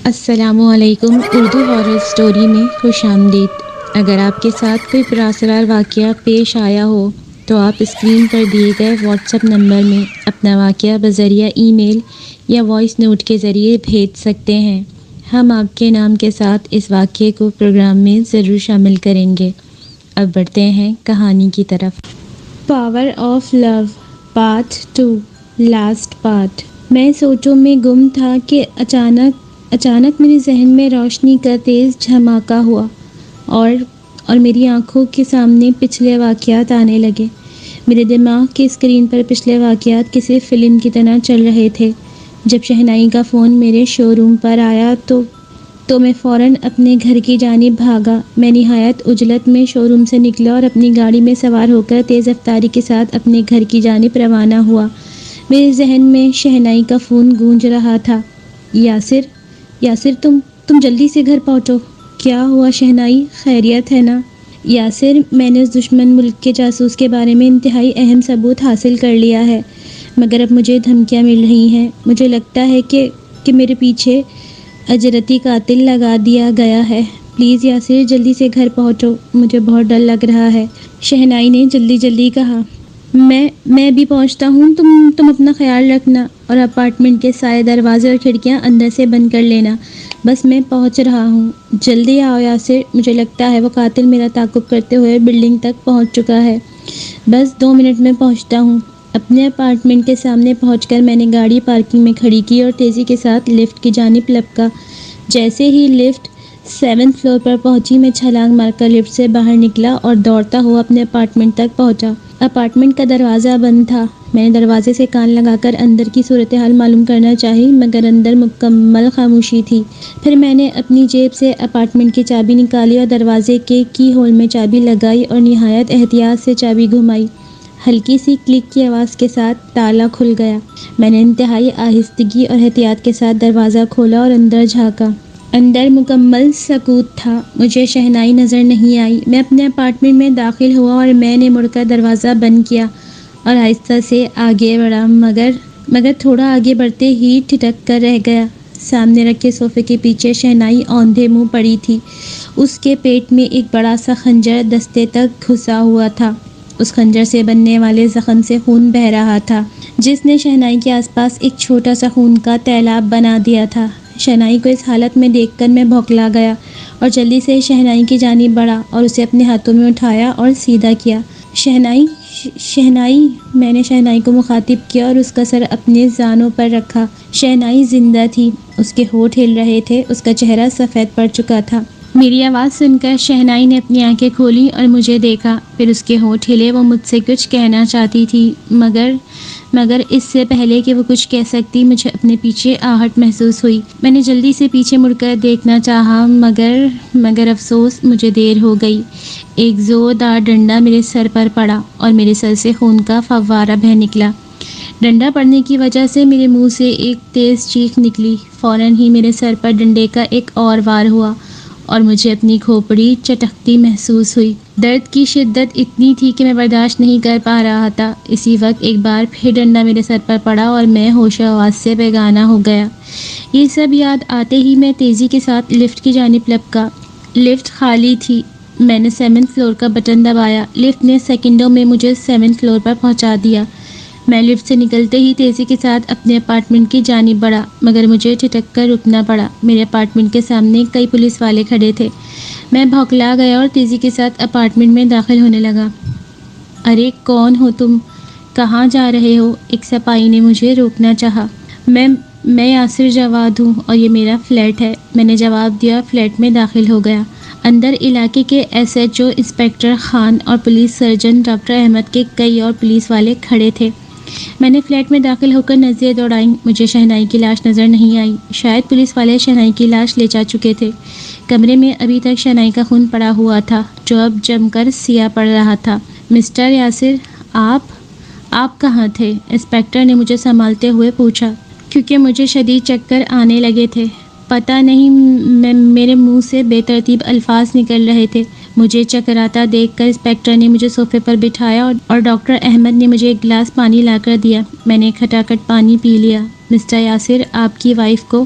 السلام علیکم، Urdu horror story میں خوش آمدید۔ اگر آپ کے ساتھ کوئی پراسرار واقعہ پیش آیا ہو تو آپ اسکرین پر دیے گئے واٹس ایپ نمبر میں اپنا واقعہ بذریعہ ای میل یا وائس نوٹ کے ذریعے بھیج سکتے ہیں۔ ہم آپ کے نام کے ساتھ اس واقعے کو پروگرام میں ضرور شامل کریں گے۔ اب بڑھتے ہیں کہانی کی طرف۔ Power of love part 2 last part. میں سوچوں میں گم تھا کہ اچانک میرے ذہن میں روشنی کا تیز جھماکا ہوا اور میری آنکھوں کے سامنے پچھلے واقعات آنے لگے۔ میرے دماغ کی اسکرین پر پچھلے واقعات کسی فلم کی طرح چل رہے تھے۔ جب شہنائی کا فون میرے شو روم پر آیا تو میں فوراً اپنے گھر کی جانب بھاگا۔ میں نہایت عجلت میں شو روم سے نکلا اور اپنی گاڑی میں سوار ہو کر تیز رفتاری کے ساتھ اپنے گھر کی جانب روانہ ہوا۔ میرے ذہن میں شہنائی کا فون گونج رہا تھا۔ یاسر تم جلدی سے گھر پہنچو۔ کیا ہوا شہنائی، خیریت ہے نا؟ یاسر، میں نے اس دشمن ملک کے جاسوس کے بارے میں انتہائی اہم ثبوت حاصل کر لیا ہے، مگر اب مجھے دھمکیاں مل رہی ہیں۔ مجھے لگتا ہے کہ میرے پیچھے اجرتی قاتل لگا دیا گیا ہے۔ پلیز یاسر، جلدی سے گھر پہنچو، مجھے بہت ڈر لگ رہا ہے، شہنائی نے جلدی کہا۔ میں بھی پہنچتا ہوں، تم اپنا خیال رکھنا اور اپارٹمنٹ کے سارے دروازے اور کھڑکیاں اندر سے بند کر لینا۔ بس میں پہنچ رہا ہوں، جلدی آؤ یاسر۔ مجھے لگتا ہے وہ قاتل میرا تعاقب کرتے ہوئے بلڈنگ تک پہنچ چکا ہے۔ بس 2 منٹ میں پہنچتا ہوں۔ اپنے اپارٹمنٹ کے سامنے پہنچ کر میں نے گاڑی پارکنگ میں کھڑی کی اور تیزی کے ساتھ لفٹ کی جانب لپکا۔ جیسے ہی لفٹ 7 فلور پر پہنچی، میں چھلانگ مار کر لفٹ سے باہر نکلا اور دوڑتا ہوا اپنے اپارٹمنٹ تک پہنچا۔ اپارٹمنٹ کا دروازہ بند تھا۔ میں نے دروازے سے کان لگا کر اندر کی صورتحال معلوم کرنا چاہی، مگر اندر مکمل خاموشی تھی۔ پھر میں نے اپنی جیب سے اپارٹمنٹ کی چابی نکالی اور دروازے کے کی ہول میں چابی لگائی اور نہایت احتیاط سے چابی گھمائی۔ ہلکی سی کلک کی آواز کے ساتھ تالا کھل گیا۔ میں نے انتہائی آہستگی اور احتیاط کے ساتھ دروازہ کھولا اور اندر جھانکا۔ اندر مکمل سکوت تھا۔ مجھے شہنائی نظر نہیں آئی۔ میں اپنے اپارٹمنٹ میں داخل ہوا اور میں نے مڑ کر دروازہ بند کیا اور آہستہ سے آگے بڑھا، مگر تھوڑا آگے بڑھتے ہی ٹھٹک کر رہ گیا۔ سامنے رکھے صوفے کے پیچھے شہنائی اوندھے منہ پڑی تھی۔ اس کے پیٹ میں ایک بڑا سا خنجر دستے تک گھسا ہوا تھا۔ اس خنجر سے بننے والے زخم سے خون بہہ رہا تھا، جس نے شہنائی کے آس پاس ایک چھوٹا سا خون کا تیلاب بنا دیا تھا۔ شہنائی کو اس حالت میں دیکھ کر میں بھوکلا گیا اور جلدی سے شہنائی کی جانب بڑھا اور اسے اپنے ہاتھوں میں اٹھایا اور سیدھا کیا۔ شہنائی، میں نے شہنائی کو مخاطب کیا اور اس کا سر اپنے زانوں پر رکھا۔ شہنائی زندہ تھی، اس کے ہونٹ ہل رہے تھے، اس کا چہرہ سفید پڑ چکا تھا۔ میری آواز سن کر شہنائی نے اپنی آنکھیں کھولی اور مجھے دیکھا، پھر اس کے ہونٹ ہلے۔ وہ مجھ سے کچھ کہنا چاہتی تھی، مگر اس سے پہلے کہ وہ کچھ کہہ سکتی، مجھے اپنے پیچھے آہٹ محسوس ہوئی۔ میں نے جلدی سے پیچھے مڑ کر دیکھنا چاہا، مگر افسوس، مجھے دیر ہو گئی۔ ایک زوردار ڈنڈا میرے سر پر پڑا اور میرے سر سے خون کا فوارہ بہہ نکلا۔ ڈنڈا پڑنے کی وجہ سے میرے منہ سے ایک تیز چیخ نکلی۔ فوراً ہی میرے سر پر ڈنڈے کا ایک اور وار ہوا اور مجھے اپنی کھوپڑی چٹکتی محسوس ہوئی۔ درد کی شدت اتنی تھی کہ میں برداشت نہیں کر پا رہا تھا۔ اسی وقت ایک بار پھر ڈنڈا میرے سر پر پڑا اور میں ہوش و حواس سے بیگانہ ہو گیا۔ یہ سب یاد آتے ہی میں تیزی کے ساتھ لفٹ کی جانب لپکا۔ لفٹ خالی تھی۔ میں نے 7 فلور کا بٹن دبایا۔ لفٹ نے سیکنڈوں میں مجھے 7 فلور پر پہنچا دیا۔ میں لفٹ سے نکلتے ہی تیزی کے ساتھ اپنے اپارٹمنٹ کی جانب بڑھا، مگر مجھے ٹھٹک کر رکنا پڑا۔ میرے اپارٹمنٹ کے سامنے کئی پولیس والے کھڑے تھے۔ میں بھوکلا گیا اور تیزی کے ساتھ اپارٹمنٹ میں داخل ہونے لگا۔ ارے کون ہو تم؟ کہاں جا رہے ہو؟ ایک سپاہی نے مجھے روکنا چاہا۔ میں یاسر جواد ہوں اور یہ میرا فلیٹ ہے، میں نے جواب دیا۔ فلیٹ میں داخل ہو گیا۔ اندر علاقے کے SHO انسپکٹر خان اور پولیس سرجن ڈاکٹر احمد کے کئی اور پولیس والے کھڑے تھے۔ میں نے فلیٹ میں داخل ہو کر نظریں دوڑائیں۔ مجھے شہنائی کی لاش نظر نہیں آئی۔ شاید پولیس والے شہنائی کی لاش لے جا چکے تھے۔ کمرے میں ابھی تک شہنائی کا خون پڑا ہوا تھا، جو اب جم کر سیاہ پڑ رہا تھا۔ مسٹر یاسر، آپ کہاں تھے؟ انسپکٹر نے مجھے سنبھالتے ہوئے پوچھا، کیونکہ مجھے شدید چکر آنے لگے تھے۔ پتہ نہیں، میرے منہ سے بے ترتیب الفاظ نکل رہے تھے۔ مجھے چکراتا دیکھ کر انسپکٹر نے مجھے صوفے پر بٹھایا اور ڈاکٹر احمد نے مجھے ایک گلاس پانی لا کر دیا۔ میں نے کھٹاکھٹ پانی پی لیا۔ مسٹر یاسر، آپ کی وائف کو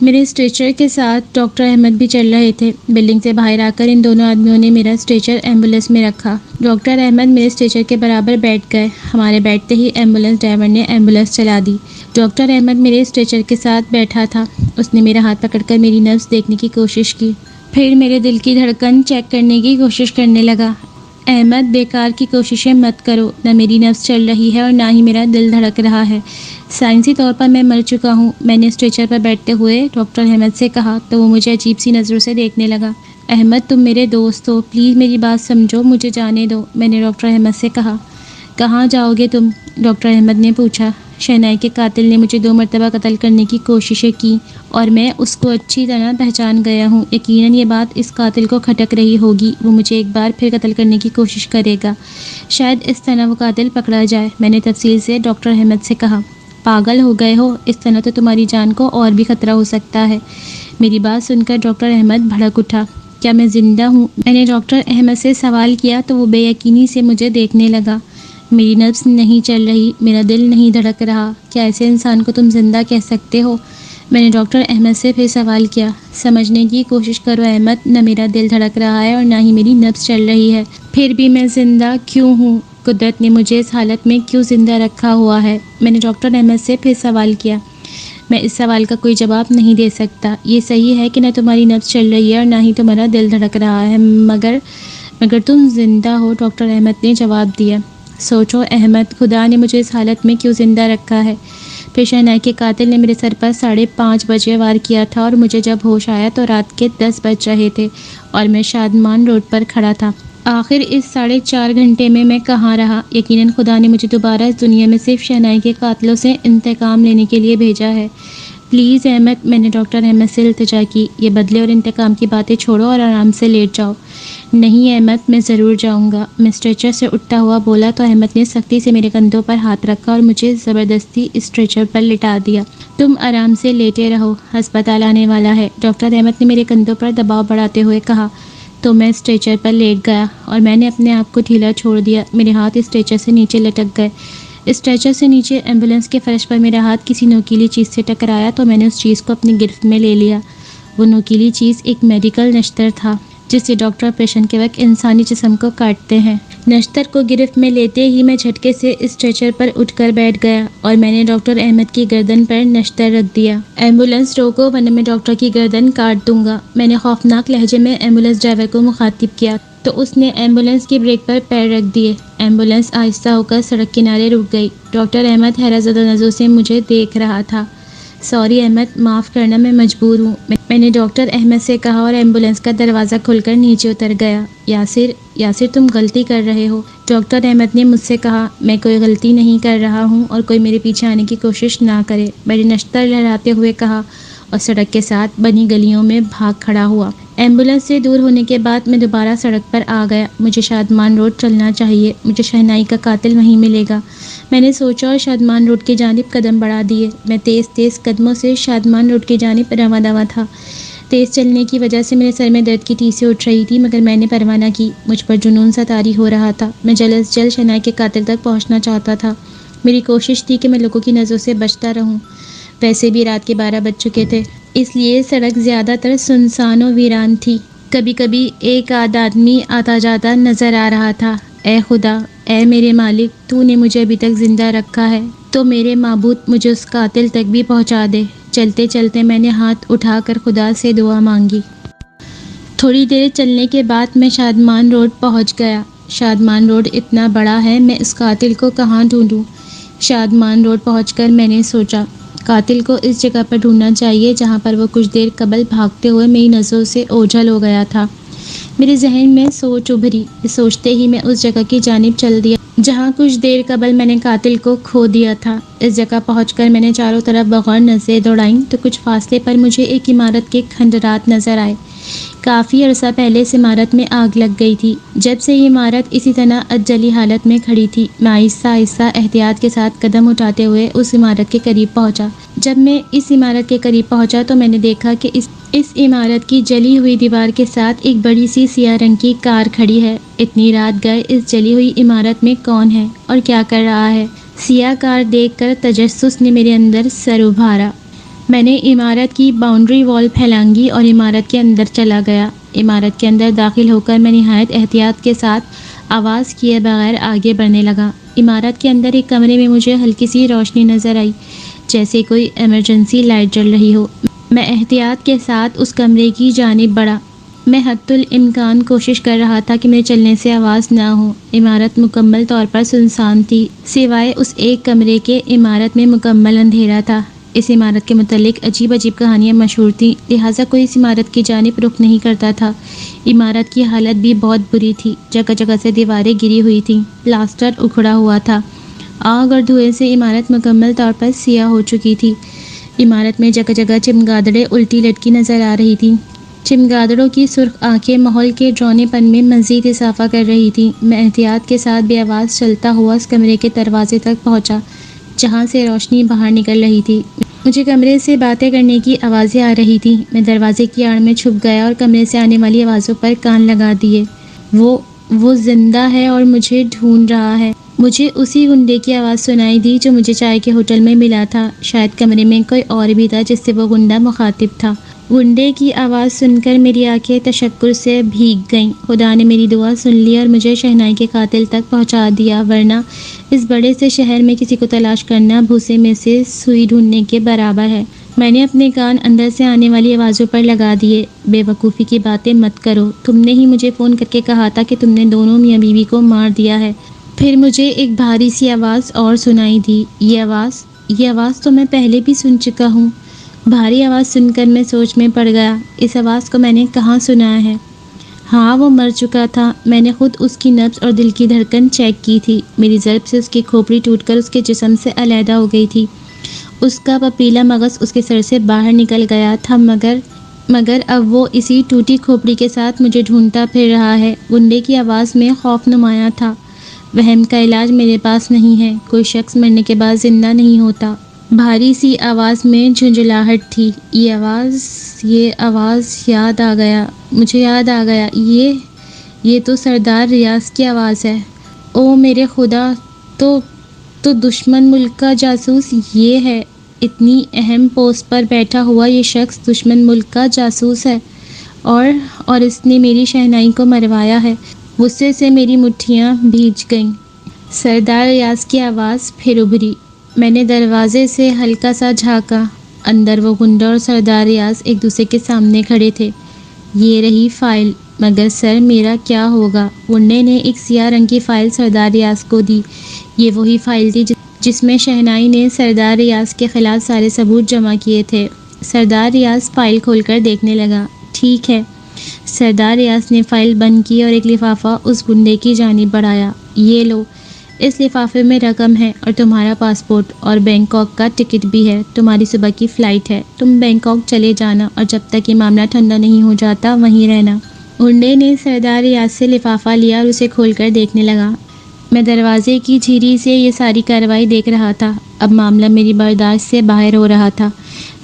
میرے اسٹریچر کے ساتھ ڈاکٹر احمد بھی چل رہے تھے۔ بلڈنگ سے باہر آ کر ان دونوں آدمیوں نے میرا اسٹریچر ایمبولینس میں رکھا۔ ڈاکٹر احمد میرے اسٹریچر کے برابر بیٹھ گئے۔ ہمارے بیٹھتے ہی ایمبولینس ڈرائیور نے ایمبولینس چلا دی۔ ڈاکٹر احمد میرے اسٹریچر کے ساتھ بیٹھا تھا۔ اس نے میرا ہاتھ پکڑ کر میری نبض دیکھنے کی کوشش کی، پھر میرے دل کی دھڑکن چیک کرنے کی کوشش کرنے لگا۔ احمد، بیکار کی کوششیں مت کرو، نہ میری نبض چل رہی ہے اور نہ ہی میرا دل دھڑک رہا ہے۔ سائنسی طور پر میں مر چکا ہوں، میں نے اسٹریچر پر بیٹھتے ہوئے ڈاکٹر احمد سے کہا تو وہ مجھے عجیب سی نظروں سے دیکھنے لگا۔ احمد، تم میرے دوست ہو، پلیز میری بات سمجھو، مجھے جانے دو، میں نے ڈاکٹر احمد سے کہا۔ کہاں جاؤ گے تم؟ ڈاکٹر احمد نے پوچھا۔ شہنائی کے قاتل نے مجھے 2 مرتبہ قتل کرنے کی کوششیں کی اور میں اس کو اچھی طرح پہچان گیا ہوں۔ یقیناً یہ بات اس قاتل کو کھٹک رہی ہوگی، وہ مجھے ایک بار پھر قتل کرنے کی کوشش کرے گا، شاید اس طرح وہ قاتل پکڑا جائے، میں نے تفصیل سے ڈاکٹر احمد سے کہا۔ پاگل ہو گئے ہو، اس طرح تو تمہاری جان کو اور بھی خطرہ ہو سکتا ہے۔ میری بات سن کر ڈاکٹر احمد بھڑک اٹھا۔ کیا میں زندہ ہوں؟ میں نے ڈاکٹر احمد سے سوال کیا تو وہ بے یقینی سے مجھے دیکھنے لگا۔ میری نبض نہیں چل رہی، میرا دل نہیں دھڑک رہا، کیا ایسے انسان کو تم زندہ کہہ سکتے ہو؟ میں نے ڈاکٹر احمد سے پھر سوال کیا۔ سمجھنے کی کوشش کرو احمد، نہ میرا دل دھڑک رہا ہے اور نہ ہی میری نبض چل رہی ہے، پھر بھی میں زندہ کیوں ہوں؟ قدرت نے مجھے اس حالت میں کیوں زندہ رکھا ہوا ہے؟ میں نے ڈاکٹر احمد سے پھر سوال کیا۔ میں اس سوال کا کوئی جواب نہیں دے سکتا۔ یہ صحیح ہے کہ نہ تمہاری نبض چل رہی ہے اور نہ ہی تمہارا دل دھڑک رہا ہے، مگر تم زندہ ہو، ڈاکٹر احمد نے جواب دیا۔ سوچو احمد، خدا نے مجھے اس حالت میں کیوں زندہ رکھا ہے؟ پھر شہنائی کے قاتل نے میرے سر پر 5:30 بجے وار کیا تھا اور مجھے جب ہوش آیا تو رات کے 10 بج رہے تھے اور میں شادمان روڈ پر کھڑا تھا۔ آخر اس 4.5 گھنٹے میں کہاں رہا؟ یقیناً خدا نے مجھے دوبارہ اس دنیا میں صرف شہنائی کے قاتلوں سے انتقام لینے کے لیے بھیجا ہے۔ پلیز احمد، میں نے ڈاکٹر احمد سے التجا کی، یہ بدلے اور انتقام کی باتیں چھوڑو اور آرام سے لیٹ جاؤ۔ نہیں احمد، میں ضرور جاؤں گا، میں اسٹریچر سے اٹھتا ہوا بولا تو احمد نے سختی سے میرے کندھوں پر ہاتھ رکھا اور مجھے زبردستی اسٹریچر پر لٹا دیا۔ تم آرام سے لیٹے رہو، ہسپتال آنے والا ہے، ڈاکٹر احمد نے میرے کندھوں پر دباؤ بڑھاتے ہوئے کہا۔ تو میں اسٹریچر پر لیٹ گیا اور میں نے اپنے آپ کو ڈھیلا چھوڑ دیا، میرے ہاتھ اسٹریچر سے نیچے لٹک گئے۔ اسٹریچر سے نیچے ایمبولینس کے فرش پر میرا ہاتھ کسی نوکیلی چیز سے ٹکرایا تو میں نے اس چیز کو اپنی گرفت میں لے لیا۔ وہ نوکیلی چیز ایک میڈیکل نشتر تھا جس سے ڈاکٹر آپریشن کے وقت انسانی جسم کو کاٹتے ہیں۔ نشتر کو گرفت میں لیتے ہی میں جھٹکے سے اسٹریچر پر اٹھ کر بیٹھ گیا اور میں نے ڈاکٹر احمد کی گردن پر نشتر رکھ دیا۔ ایمبولینس روکو ورنہ میں ڈاکٹر کی گردن کاٹ دوں گا، میں نے خوفناک لہجے میں ایمبولینس ڈرائیور کو مخاطب کیا تو اس نے ایمبولینس کی بریک پر پیر رکھ دیے۔ ایمبولینس آہستہ ہو کر سڑک کنارے رک گئی۔ ڈاکٹر احمد حیرت زدہ نظروں سے مجھے دیکھ رہا تھا۔ سوری احمد، معاف کرنا، میں مجبور ہوں، میں نے ڈاکٹر احمد سے کہا اور ایمبولینس کا دروازہ کھل کر نیچے اتر گیا۔ یاسر تم غلطی کر رہے ہو، ڈاکٹر احمد نے مجھ سے کہا۔ میں کوئی غلطی نہیں کر رہا ہوں اور کوئی میرے پیچھے آنے کی کوشش نہ کرے، میں نے نشتر لہراتے ہوئے کہا اور سڑک کے ساتھ بنی گلیوں میں بھاگ کھڑا ہوا۔ ایمبولینس سے دور ہونے کے بعد میں دوبارہ سڑک پر آ گیا۔ مجھے شادمان روڈ چلنا چاہیے، مجھے شہنائی کا قاتل وہیں ملے گا، میں نے سوچا اور شادمان روڈ کی جانب قدم بڑھا دیے۔ میں تیز قدموں سے شادمان روڈ کی جانب رواں دواں تھا۔ تیز چلنے کی وجہ سے میرے سر میں درد کی ٹیسیں اٹھ رہی تھی مگر میں نے پرواہ نہ کی، مجھ پر جنون سا طاری ہو رہا تھا۔ میں جلد از جلد شہنائی کے قاتل تک پہنچنا چاہتا تھا۔ میری کوشش تھی کہ میں لوگوں کی نظروں سے بچتا رہوں، ویسے بھی رات کے 12 بج چکے تھے، اس لیے سڑک زیادہ تر سنسان و ویران تھی۔ کبھی کبھی ایک آدھ آدمی آتا جاتا نظر آ رہا تھا۔ اے خدا، اے میرے مالک، تو نے مجھے ابھی تک زندہ رکھا ہے تو میرے معبود مجھے اس قاتل تک بھی پہنچا دے۔ چلتے چلتے میں نے ہاتھ اٹھا کر خدا سے دعا مانگی۔ تھوڑی دیر چلنے کے بعد میں شادمان روڈ پہنچ گیا۔ شادمان روڈ اتنا بڑا ہے، میں اس قاتل کو کہاں ڈھونڈوں؟ شادمان روڈ پہنچ کر میں نے سوچا قاتل کو اس جگہ پر ڈھونڈنا چاہیے جہاں پر وہ کچھ دیر قبل بھاگتے ہوئے میری نظروں سے اوجھل ہو گیا تھا۔ میرے ذہن میں سوچ ابھری، سوچتے ہی میں اس جگہ کی جانب چل دیا جہاں کچھ دیر قبل میں نے قاتل کو کھو دیا تھا۔ اس جگہ پہنچ کر میں نے چاروں طرف بغور نظریں دوڑائیں تو کچھ فاصلے پر مجھے ایک عمارت کے کھنڈرات نظر آئے۔ کافی عرصہ پہلے اس عمارت میں آگ لگ گئی تھی۔ جب سے یہ عمارت اسی طرح ادجلی حالت میں کھڑی تھی، میں آہستہ آہستہ احتیاط کے ساتھ قدم اٹھاتے ہوئے اس عمارت کے قریب پہنچا۔ جب میں اس عمارت کے قریب پہنچا تو میں نے دیکھا کہ اس عمارت کی جلی ہوئی دیوار کے ساتھ ایک بڑی سی سیاہ رنگ کی کار کھڑی ہے۔ اتنی رات گئے اس جلی ہوئی عمارت میں کون ہے اور کیا کر رہا ہے؟ سیاہ کار دیکھ کر تجسس نے میرے اندر سر ابھارا۔ میں نے عمارت کی باؤنڈری وال پھیلانگی اور عمارت کے اندر چلا گیا۔ عمارت کے اندر داخل ہو کر میں نہایت احتیاط کے ساتھ آواز کیے بغیر آگے بڑھنے لگا۔ عمارت کے اندر ایک کمرے میں مجھے ہلکی سی روشنی نظر آئی، جیسے کوئی ایمرجنسی لائٹ جل رہی ہو۔ میں احتیاط کے ساتھ اس کمرے کی جانب بڑھا۔ میں حتی الامکان کوشش کر رہا تھا کہ میرے چلنے سے آواز نہ ہو۔ عمارت مکمل طور پر سنسان تھی، سوائے اس ایک کمرے کے۔ عمارت میں مکمل اندھیرا تھا۔ اس عمارت کے متعلق عجیب عجیب کہانیاں مشہور تھیں، لہٰذا کوئی اس عمارت کی جانب رخ نہیں کرتا تھا۔ عمارت کی حالت بھی بہت بری تھی، جگہ جگہ سے دیواریں گری ہوئی تھیں، پلاسٹر اکھڑا ہوا تھا۔ آگ اور دھوئیں سے عمارت مکمل طور پر سیاہ ہو چکی تھی۔ عمارت میں جگہ جگہ چمگادڑیں الٹی لٹکی نظر آ رہی تھیں۔ چمگادڑوں کی سرخ آنکھیں ماحول کے ڈراؤنے پن میں مزید اضافہ کر رہی تھیں۔ میں احتیاط کے ساتھ بے آواز چلتا ہوا اس کمرے کے دروازے تک پہنچا، جہاں سے روشنی باہر نکل رہی تھی۔ مجھے کمرے سے باتیں کرنے کی آوازیں آ رہی تھیں۔ میں دروازے کی آڑ میں چھپ گیا اور کمرے سے آنے والی آوازوں پر کان لگا دیے۔ وہ زندہ ہے اور مجھے ڈھونڈ رہا ہے۔ مجھے اسی گنڈے کی آواز سنائی دی جو مجھے چائے کے ہوٹل میں ملا تھا۔ شاید کمرے میں کوئی اور بھی تھا جس سے وہ گنڈا مخاطب تھا۔ گنڈے کی آواز سن کر میری آنکھیں تشکر سے بھیگ گئیں۔ خدا نے میری دعا سن لی اور مجھے شہنائی کے قاتل تک پہنچا دیا، ورنہ اس بڑے سے شہر میں کسی کو تلاش کرنا بھوسے میں سے سوئی ڈھونڈنے کے برابر ہے۔ میں نے اپنے کان اندر سے آنے والی آوازوں پر لگا دیے۔ بے وقوفی کی باتیں مت کرو، تم نے ہی مجھے فون کر کے کہا تھا کہ تم نے دونوں میاں بیوی کو مار دیا ہے۔ پھر مجھے ایک بھاری سی آواز اور سنائی دی۔ یہ آواز تو میں پہلے بھی سن چکا ہوں۔ بھاری آواز سن کر میں سوچ میں پڑ گیا، اس آواز کو میں نے کہاں سنا ہے؟ ہاں، وہ مر چکا تھا۔ میں نے خود اس کی نبض اور دل کی دھڑکن چیک کی تھی۔ میری ضرب سے اس کی کھوپڑی ٹوٹ کر اس کے جسم سے علیحدہ ہو گئی تھی۔ اس کا پپیلا مغز اس کے سر سے باہر نکل گیا تھا، مگر اب وہ اسی ٹوٹی کھوپڑی کے ساتھ مجھے ڈھونڈتا پھر رہا ہے۔ گنڈے کی آواز میں خوف نمایاں تھا۔ وہم کا علاج میرے پاس نہیں ہے۔ کوئی شخص مرنے کے بعد زندہ نہیں ہوتا۔ بھاری سی آواز میں جھنجھلاہٹ تھی۔ یہ آواز مجھے یاد آ گیا، یہ تو سردار ریاض کی آواز ہے۔ او میرے خدا، تو دشمن ملک کا جاسوس یہ ہے۔ اتنی اہم پوسٹ پر بیٹھا ہوا یہ شخص دشمن ملک کا جاسوس ہے، اور اس نے میری شہنائی کو مروایا ہے۔ غصے سے میری مٹھیاں بھیج گئیں۔ سردار ریاض کی آواز پھر ابھری۔ میں نے دروازے سے ہلکا سا جھانکا۔ اندر وہ گنڈا اور سردار ریاض ایک دوسرے کے سامنے کھڑے تھے۔ یہ رہی فائل، مگر سر میرا کیا ہوگا؟ گنڈے نے ایک سیاہ رنگ کی فائل سردار ریاض کو دی۔ یہ وہی فائل تھی جس میں شہنائی نے سردار ریاض کے خلاف سارے ثبوت جمع کیے تھے۔ سردار ریاض فائل کھول کر دیکھنے لگا۔ ٹھیک ہے۔ سردار ریاض نے فائل بند کی اور ایک لفافہ اس گنڈے کی جانب بڑھایا۔ یہ لو، اس لفافے میں رقم ہے اور تمہارا پاسپورٹ اور بینکاک کا ٹکٹ بھی ہے۔ تمہاری صبح کی فلائٹ ہے، تم بینکاک چلے جانا اور جب تک یہ معاملہ ٹھنڈا نہیں ہو جاتا وہیں رہنا۔ گنڈے نے سردار ریاض سے لفافہ لیا اور اسے کھول کر دیکھنے لگا۔ میں دروازے کی جھیری سے یہ ساری کارروائی دیکھ رہا تھا۔ اب معاملہ میری برداشت سے باہر ہو رہا تھا۔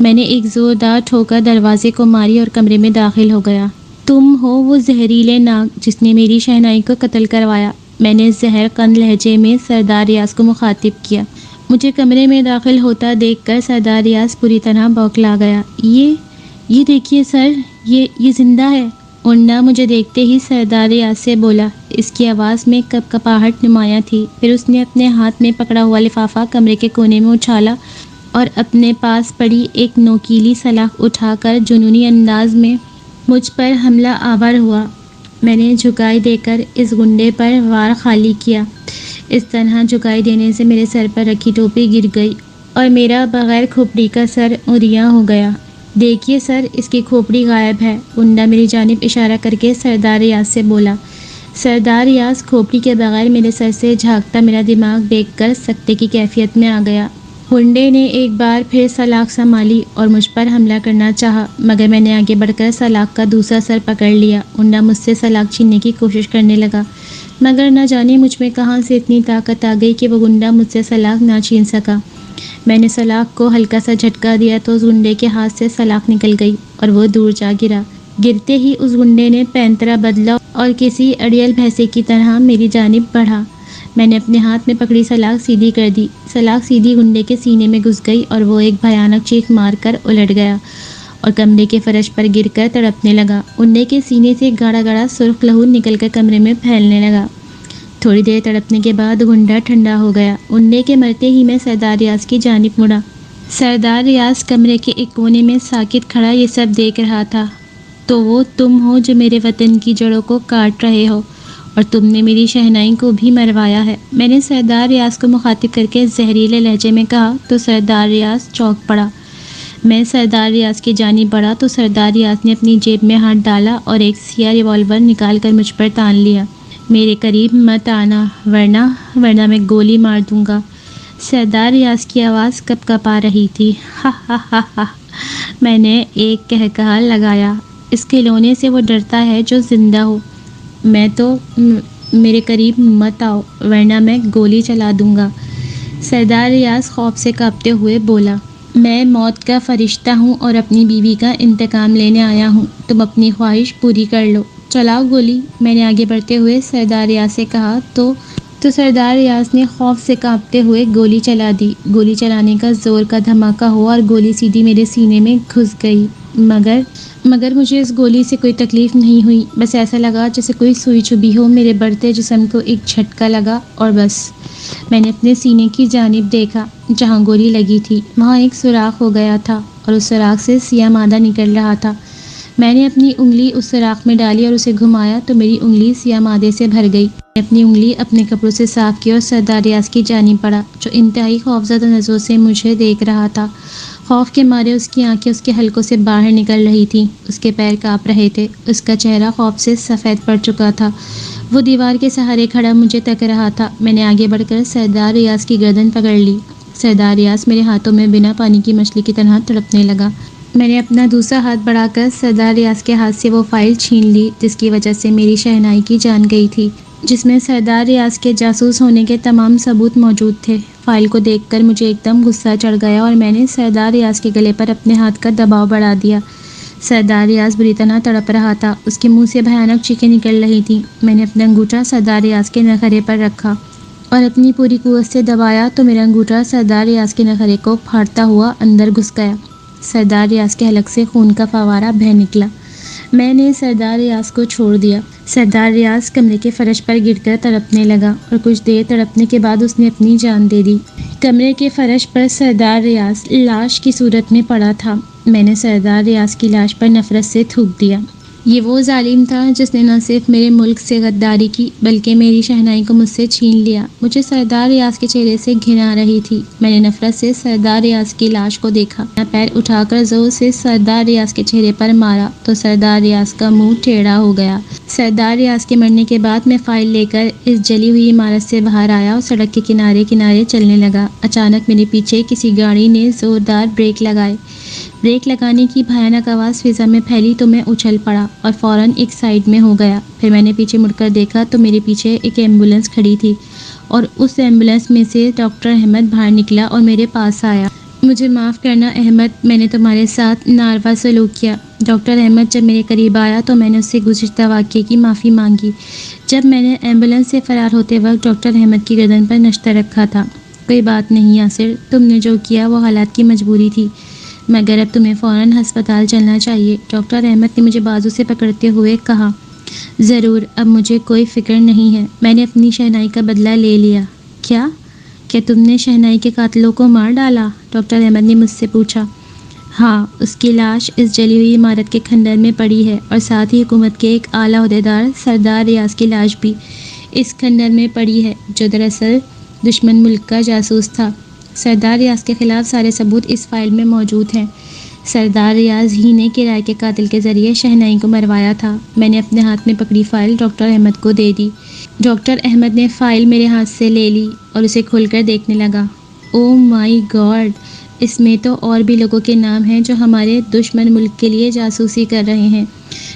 میں نے ایک زوردار ٹھوکر دروازے کو ماری اور کمرے میں داخل ہو گیا۔ تم ہو وہ زہریلے ناگ جس نے میری شہنائی کو قتل کروایا، میں نے زہر قند لہجے میں سردار ریاض کو مخاطب کیا۔ مجھے کمرے میں داخل ہوتا دیکھ کر سردار ریاض پوری طرح بوکھلا گیا۔ یہ دیکھیے سر، یہ زندہ ہے۔ گنڈا مجھے دیکھتے ہی سردار ریاض سے بولا۔ اس کی آواز میں کپاہٹ نمایاں تھی۔ پھر اس نے اپنے ہاتھ میں پکڑا ہوا لفافہ کمرے کے کونے میں اچھالا اور اپنے پاس پڑی ایک نوکیلی سلاخ اٹھا کر جنونی انداز میں مجھ پر حملہ آور ہوا۔ میں نے جھکائی دے کر اس گنڈے پر وار خالی کیا۔ اس طرح جھکائی دینے سے میرے سر پر رکھی ٹوپی گر گئی اور میرا بغیر کھوپڑی کا سر عریاں ہو گیا۔ دیکھیے سر، اس کی کھوپڑی غائب ہے۔ گنڈا میری جانب اشارہ کر کے سردار ریاض سے بولا۔ سردار ریاض کھوپڑی کے بغیر میرے سر سے جھانکتا میرا دماغ دیکھ کر سکتے کی کیفیت میں آ گیا۔ گنڈے نے ایک بار پھر سلاخ سنبھالی اور مجھ پر حملہ کرنا چاہا، مگر میں نے آگے بڑھ کر سلاخ کا دوسرا سر پکڑ لیا۔ گنڈا مجھ سے سلاخ چھیننے کی کوشش کرنے لگا، مگر نہ جانے مجھ میں کہاں سے اتنی طاقت آ گئی کہ وہ گنڈا مجھ سے سلاخ نہ چھین سکا۔ میں نے سلاخ کو ہلکا سا جھٹکا دیا تو اس گنڈے کے ہاتھ سے سلاخ نکل گئی اور وہ دور جا گرا۔ گرتے ہی اس گنڈے نے پینترا بدلا اور کسی اڑیل بھینسے کی طرح میری جانب بڑھا۔ میں نے اپنے ہاتھ میں پکڑی سلاخ سیدھی کر دی۔ سلاخ سیدھی گنڈے کے سینے میں گھس گئی اور وہ ایک بھیانک چیخ مار کر الٹ گیا اور کمرے کے فرش پر گر کر تڑپنے لگا۔ گنڈے کے سینے سے گاڑھا گاڑھا سرخ لہو نکل کر کمرے میں پھیلنے لگا۔ تھوڑی دیر تڑپنے کے بعد گنڈا ٹھنڈا ہو گیا۔ گنڈے کے مرتے ہی میں سردار ریاض کی جانب مڑا۔ سردار ریاض کمرے کے ایک کونے میں ساکت کھڑا یہ سب دیکھ رہا تھا۔ تو وہ تم ہو جو میرے وطن کی جڑوں کو کاٹ رہے ہو اور تم نے میری شہنائی کو بھی مروایا ہے، میں نے سردار ریاض کو مخاطب کر کے زہریلے لہجے میں کہا تو سردار ریاض چونک پڑا۔ میں سردار ریاض کی جانب بڑھا تو سردار ریاض نے اپنی جیب میں ہاتھ ڈالا اور ایک سیاہ ریوالور نکال کر مجھ پر تان لیا۔ میرے قریب مت آنا ورنہ میں گولی مار دوں گا۔ سردار ریاض کی آواز کپ کپا رہی تھی۔ ہا ہا ہا ہا، میں نے ایک قہقہا لگایا۔ اس کھلونے سے وہ ڈرتا ہے جو زندہ ہو۔ میرے قریب مت آؤ ورنہ میں گولی چلا دوں گا۔ سردار ریاض خوف سے کانپتے ہوئے بولا، میں موت کا فرشتہ ہوں اور اپنی بیوی کا انتقام لینے آیا ہوں، تم اپنی خواہش پوری کر لو، چلاؤ گولی۔ میں نے آگے بڑھتے ہوئے سردار ریاض سے کہا تو سردار ریاض نے خوف سے کانپتے ہوئے گولی چلا دی۔ گولی چلانے کا زور کا دھماکہ ہوا اور گولی سیدھی میرے سینے میں گھس گئی، مگر مجھے اس گولی سے کوئی تکلیف نہیں ہوئی، بس ایسا لگا جیسے کوئی سوئی چبھی ہو۔ میرے بڑھتے جسم کو ایک جھٹکا لگا اور بس۔ میں نے اپنے سینے کی جانب دیکھا، جہاں گولی لگی تھی وہاں ایک سوراخ ہو گیا تھا اور اس سوراخ سے سیاہ مادہ نکل رہا تھا۔ میں نے اپنی انگلی اس سوراخ میں ڈالی اور اسے گھمایا تو میری انگلی سیاہ مادے سے بھر گئی۔ میں نے اپنی انگلی اپنے کپڑوں سے صاف کی اور سردار ریاض کی جانب بڑھا، جو انتہائی خوفزدہ نظروں سے مجھے دیکھ رہا تھا۔ خوف کے مارے اس کی آنکھیں اس کے حلقوں سے باہر نکل رہی تھیں، اس کے پیر کانپ رہے تھے، اس کا چہرہ خوف سے سفید پڑ چکا تھا۔ وہ دیوار کے سہارے کھڑا مجھے تک رہا تھا۔ میں نے آگے بڑھ کر سردار ریاض کی گردن پکڑ لی۔ سردار ریاض میرے ہاتھوں میں بنا پانی کی مچھلی کی طرح تڑپنے لگا۔ میں نے اپنا دوسرا ہاتھ بڑھا کر سردار ریاض کے ہاتھ سے وہ فائل چھین لی جس کی وجہ سے میری شہنائی کی جان گئی تھی، جس میں سردار ریاض کے جاسوس ہونے کے تمام ثبوت موجود تھے۔ فائل کو دیکھ کر مجھے ایک دم غصہ چڑھ گیا اور میں نے سردار ریاض کے گلے پر اپنے ہاتھ کا دباؤ بڑھا دیا۔ سردار ریاض بری طرح تڑپ رہا تھا، اس کے منہ سے بھیانک چیخیں نکل رہی تھیں۔ میں نے اپنا انگوٹھا سردار ریاض کے نخرے پر رکھا اور اپنی پوری قوت سے دبایا تو میرا انگوٹھا سردار ریاض کے نخرے کو پھاڑتا ہوا اندر گھس گیا۔ سردار ریاض کے حلق سے خون کا فوارہ بہہ نکلا۔ میں نے سردار ریاض کو چھوڑ دیا۔ سردار ریاض کمرے کے فرش پر گر کر تڑپنے لگا اور کچھ دیر تڑپنے کے بعد اس نے اپنی جان دے دی۔ کمرے کے فرش پر سردار ریاض لاش کی صورت میں پڑا تھا۔ میں نے سردار ریاض کی لاش پر نفرت سے تھوک دیا۔ یہ وہ ظالم تھا جس نے نہ صرف میرے ملک سے غداری کی بلکہ میری شہنائی کو مجھ سے چھین لیا۔ مجھے سردار ریاض کے چہرے سے گھن آ رہی تھی۔ میں نے نفرت سے سردار ریاض کی لاش کو دیکھا، اپنا پیر اٹھا کر زور سے سردار ریاض کے چہرے پر مارا تو سردار ریاض کا منہ ٹیڑھا ہو گیا۔ سردار ریاض کے مرنے کے بعد میں فائل لے کر اس جلی ہوئی عمارت سے باہر آیا اور سڑک کے کنارے کنارے چلنے لگا۔ اچانک میرے پیچھے کسی گاڑی نے زوردار بریک لگائے۔ بریک لگانے کی بھیانک آواز فضا میں پھیلی تو میں اچھل پڑا اور فوراً ایک سائیڈ میں ہو گیا۔ پھر میں نے پیچھے مڑ کر دیکھا تو میرے پیچھے ایک ایمبولینس کھڑی تھی اور اس ایمبولینس میں سے ڈاکٹر احمد باہر نکلا اور میرے پاس آیا۔ مجھے معاف کرنا احمد، میں نے تمہارے ساتھ ناروا سلوک کیا۔ ڈاکٹر احمد جب میرے قریب آیا تو میں نے اس سے گزشتہ واقعے کی معافی مانگی۔ جب میں نے ایمبولینس سے فرار ہوتے وقت ڈاکٹر احمد کی گردن پر نشتہ رکھا تھا۔ کوئی بات نہیں یاسر، تم نے جو کیا وہ حالات کی مجبوری تھی، مگر اب تمہیں فوراً ہسپتال چلنا چاہیے۔ ڈاکٹر احمد نے مجھے بازو سے پکڑتے ہوئے کہا، ضرور، اب مجھے کوئی فکر نہیں ہے، میں نے اپنی شہنائی کا بدلہ لے لیا۔ کیا تم نے شہنائی کے قاتلوں کو مار ڈالا؟ ڈاکٹر احمد نے مجھ سے پوچھا۔ ہاں، اس کی لاش اس جلی ہوئی عمارت کے کھنڈر میں پڑی ہے اور ساتھ ہی حکومت کے ایک اعلیٰ عہدیدار سردار ریاض کی لاش بھی اس کھنڈر میں پڑی ہے، جو دراصل دشمن ملک کا جاسوس تھا۔ سردار ریاض کے خلاف سارے ثبوت اس فائل میں موجود ہیں۔ سردار ریاض ہی نے کرائے کے قاتل کے ذریعے شہنائی کو مروایا تھا۔ میں نے اپنے ہاتھ میں پکڑی فائل ڈاکٹر احمد کو دے دی۔ ڈاکٹر احمد نے فائل میرے ہاتھ سے لے لی اور اسے کھول کر دیکھنے لگا۔ او مائی گاڈ، اس میں تو اور بھی لوگوں کے نام ہیں جو ہمارے دشمن ملک کے لیے جاسوسی کر رہے ہیں۔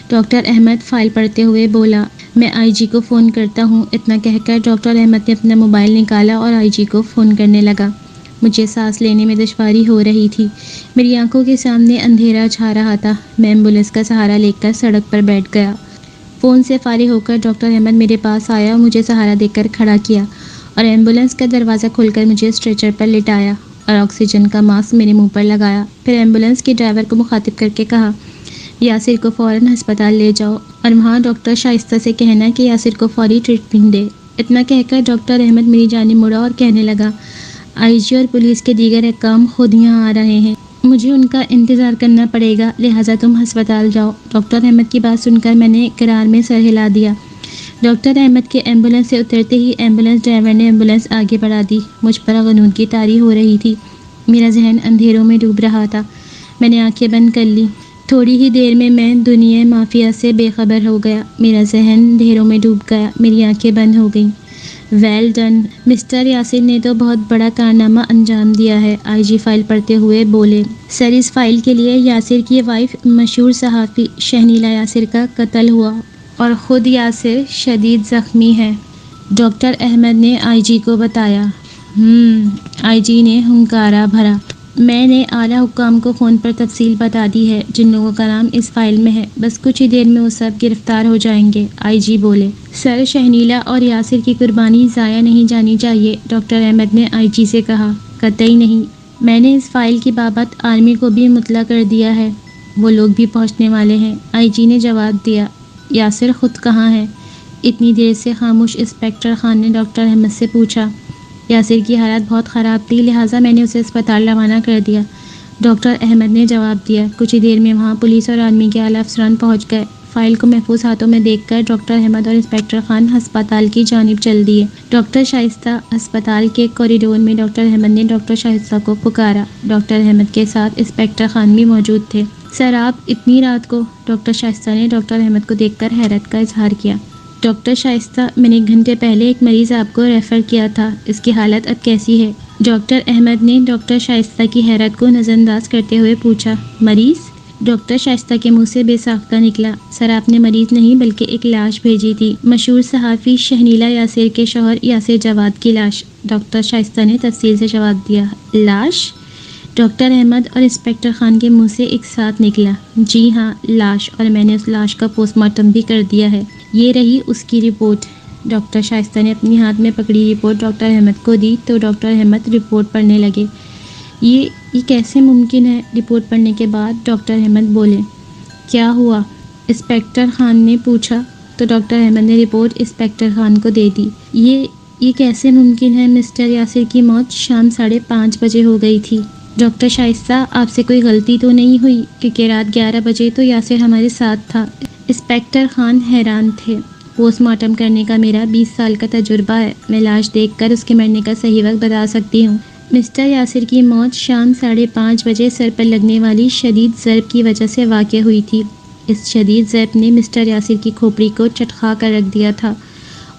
ڈاکٹر احمد فائل پڑھتے ہوئے بولا، میں آئی جی کو فون کرتا ہوں۔ اتنا کہہ کر ڈاکٹر احمد نے اپنا موبائل نکالا اور آئی جی کو فون کرنے لگا۔ مجھے سانس لینے میں دشواری ہو رہی تھی، میری آنکھوں کے سامنے اندھیرا چھا رہا تھا۔ میں ایمبولینس کا سہارا لے کر سڑک پر بیٹھ گیا۔ فون سے فارغ ہو کر ڈاکٹر احمد میرے پاس آیا اور مجھے سہارا دے کر کھڑا کیا اور ایمبولینس کا دروازہ کھول کر مجھے اسٹریچر پر لٹایا اور آکسیجن کا ماسک میرے منہ پر لگایا۔ پھر ایمبولینس کے ڈرائیور کو مخاطب کر کے کہا، یاسر کو فوراً ہسپتال لے جاؤ اور وہاں ڈاکٹر شائستہ سے کہنا کہ یاسر کو فوری ٹریٹمنٹ دے۔ اتنا کہہ کر ڈاکٹر احمد میری جانب مڑا اور کہنے لگا، آئی جی اور پولیس کے دیگر حکام خود یہاں آ رہے ہیں، مجھے ان کا انتظار کرنا پڑے گا، لہٰذا تم ہسپتال جاؤ۔ ڈاکٹر احمد کی بات سن کر میں نے اقرار میں سر ہلا دیا۔ ڈاکٹر احمد کے ایمبولینس سے اترتے ہی ایمبولینس ڈرائیور نے ایمبولینس آگے بڑھا دی۔ مجھ پر غنود کی طاری ہو رہی تھی، میرا ذہن اندھیروں میں ڈوب رہا تھا۔ میں نے آنکھیں بند کر لی۔ تھوڑی ہی دیر میں دنیا مافیا سے بے خبر ہو گیا، میرا ذہن اندھیروں میں ڈوب گیا، میری آنکھیں بند ہو گئیں۔ ویل ڈن، مسٹر یاسر نے تو بہت بڑا کارنامہ انجام دیا ہے، آئی جی فائل پڑھتے ہوئے بولے۔ سر، اس فائل کے لیے یاسر کی وائف مشہور صحافی شہنیلا یاسر کا قتل ہوا اور خود یاسر شدید زخمی ہے، ڈاکٹر احمد نے آئی جی کو بتایا۔ آئی جی نے ہنکارا بھرا۔ میں نے اعلیٰ حکام کو فون پر تفصیل بتا دی ہے، جن لوگوں کا نام اس فائل میں ہے، بس کچھ ہی دیر میں وہ سب گرفتار ہو جائیں گے، آئی جی بولے۔ سر، شہنیلا اور یاسر کی قربانی ضائع نہیں جانی چاہیے، ڈاکٹر احمد نے آئی جی سے کہا۔ قطعی نہیں، میں نے اس فائل کی بابت آرمی کو بھی مطلع کر دیا ہے، وہ لوگ بھی پہنچنے والے ہیں، آئی جی نے جواب دیا۔ یاسر خود کہاں ہے؟ اتنی دیر سے خاموش انسپکٹر خان نے ڈاکٹر احمد سے پوچھا۔ یاسر کی حالت بہت خراب تھی، لہٰذا میں نے اسے اسپتال روانہ کر دیا، ڈاکٹر احمد نے جواب دیا۔ کچھ ہی دیر میں وہاں پولیس اور آرمی کے اعلیٰ افسران پہنچ گئے۔ فائل کو محفوظ ہاتھوں میں دیکھ کر ڈاکٹر احمد اور انسپکٹر خان ہسپتال کی جانب چل دیے۔ ڈاکٹر شائستہ ہسپتال کے کوریڈور میں ڈاکٹر احمد نے ڈاکٹر شائستہ کو پکارا۔ ڈاکٹر احمد کے ساتھ انسپکٹر خان بھی موجود تھے۔ سر، آپ اتنی رات کو؟ ڈاکٹر شائستہ نے ڈاکٹر احمد کو دیکھ کر حیرت کا اظہار کیا۔ ڈاکٹر شائستہ، میں نے 1 گھنٹے پہلے ایک مریض آپ کو ریفر کیا تھا، اس کی حالت اب کیسی ہے؟ ڈاکٹر احمد نے ڈاکٹر شائستہ کی حیرت کو نظر انداز کرتے ہوئے پوچھا۔ مریض؟ ڈاکٹر شائستہ کے منہ سے بے ساختہ نکلا۔ سر، آپ نے مریض نہیں بلکہ ایک لاش بھیجی تھی، مشہور صحافی شہنیلا یاسر کے شوہر یاسر جواد کی لاش، ڈاکٹر شائستہ نے تفصیل سے جواب دیا۔ لاش؟ ڈاکٹر احمد اور انسپکٹر خان کے منہ سے ایک ساتھ نکلا۔ جی ہاں، لاش، اور میں نے اس لاش کا پوسٹ مارٹم بھی کر دیا ہے، یہ رہی اس کی رپورٹ۔ ڈاکٹر شائستہ نے اپنی ہاتھ میں پکڑی رپورٹ ڈاکٹر احمد کو دی تو ڈاکٹر احمد رپورٹ پڑھنے لگے۔ یہ کیسے ممکن ہے؟ رپورٹ پڑھنے کے بعد ڈاکٹر احمد بولے۔ کیا ہوا؟ انسپکٹر خان نے پوچھا تو ڈاکٹر احمد نے رپورٹ انسپکٹر خان کو دے دی۔ یہ کیسے ممکن ہے؟ مسٹر یاسر کی موت شام 5:30 بجے ہو گئی تھی۔ ڈاکٹر شائستہ، آپ سے کوئی غلطی تو نہیں ہوئی؟ کیونکہ رات 11 بجے تو یاسر ہمارے ساتھ تھا۔ انسپکٹر خان حیران تھے۔ پوسٹ مارٹم کرنے کا میرا 20 سال کا تجربہ ہے، میں لاش دیکھ کر اس کے مرنے کا صحیح وقت بتا سکتی ہوں۔ مسٹر یاسر کی موت شام 5:30 بجے سر پر لگنے والی شدید ضرب کی وجہ سے واقع ہوئی تھی۔ اس شدید ضرب نے مسٹر یاسر کی کھوپڑی کو چٹخا کر رکھ دیا تھا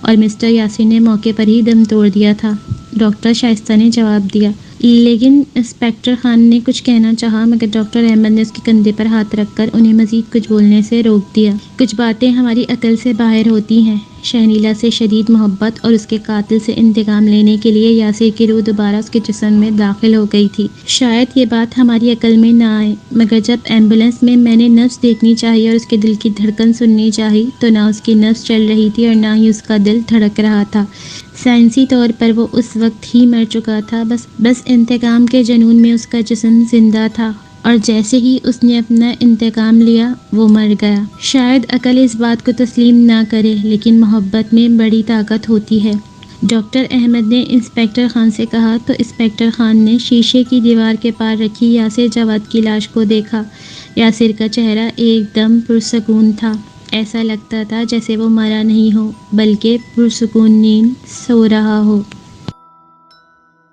اور مسٹر یاسر نے موقع پر ہی دم توڑ دیا تھا، ڈاکٹر شائستہ نے جواب دیا۔ لیکن انسپکٹر خان نے کچھ کہنا چاہا مگر ڈاکٹر احمد نے اس کے کندھے پر ہاتھ رکھ کر انہیں مزید کچھ بولنے سے روک دیا۔ کچھ باتیں ہماری عقل سے باہر ہوتی ہیں۔ شہنیلا سے شدید محبت اور اس کے قاتل سے انتقام لینے کے لیے یاسر کی روح دوبارہ اس کے جسم میں داخل ہو گئی تھی۔ شاید یہ بات ہماری عقل میں نہ آئے مگر جب ایمبولینس میں نے نبض دیکھنی چاہی اور اس کے دل کی دھڑکن سننی چاہی تو نہ اس کی نبض چل رہی تھی اور نہ ہی اس کا دل دھڑک رہا تھا۔ سائنسی طور پر وہ اس وقت ہی مر چکا تھا، بس انتقام کے جنون میں اس کا جسم زندہ تھا اور جیسے ہی اس نے اپنا انتقام لیا وہ مر گیا۔ شاید عقل اس بات کو تسلیم نہ کرے لیکن محبت میں بڑی طاقت ہوتی ہے، ڈاکٹر احمد نے انسپکٹر خان سے کہا تو انسپکٹر خان نے شیشے کی دیوار کے پار رکھی یاسر جواد کی لاش کو دیکھا۔ یاسر کا چہرہ ایک دم پرسکون تھا، ایسا لگتا تھا جیسے وہ مرا نہیں ہو بلکہ پرسکون نیند سو رہا ہو۔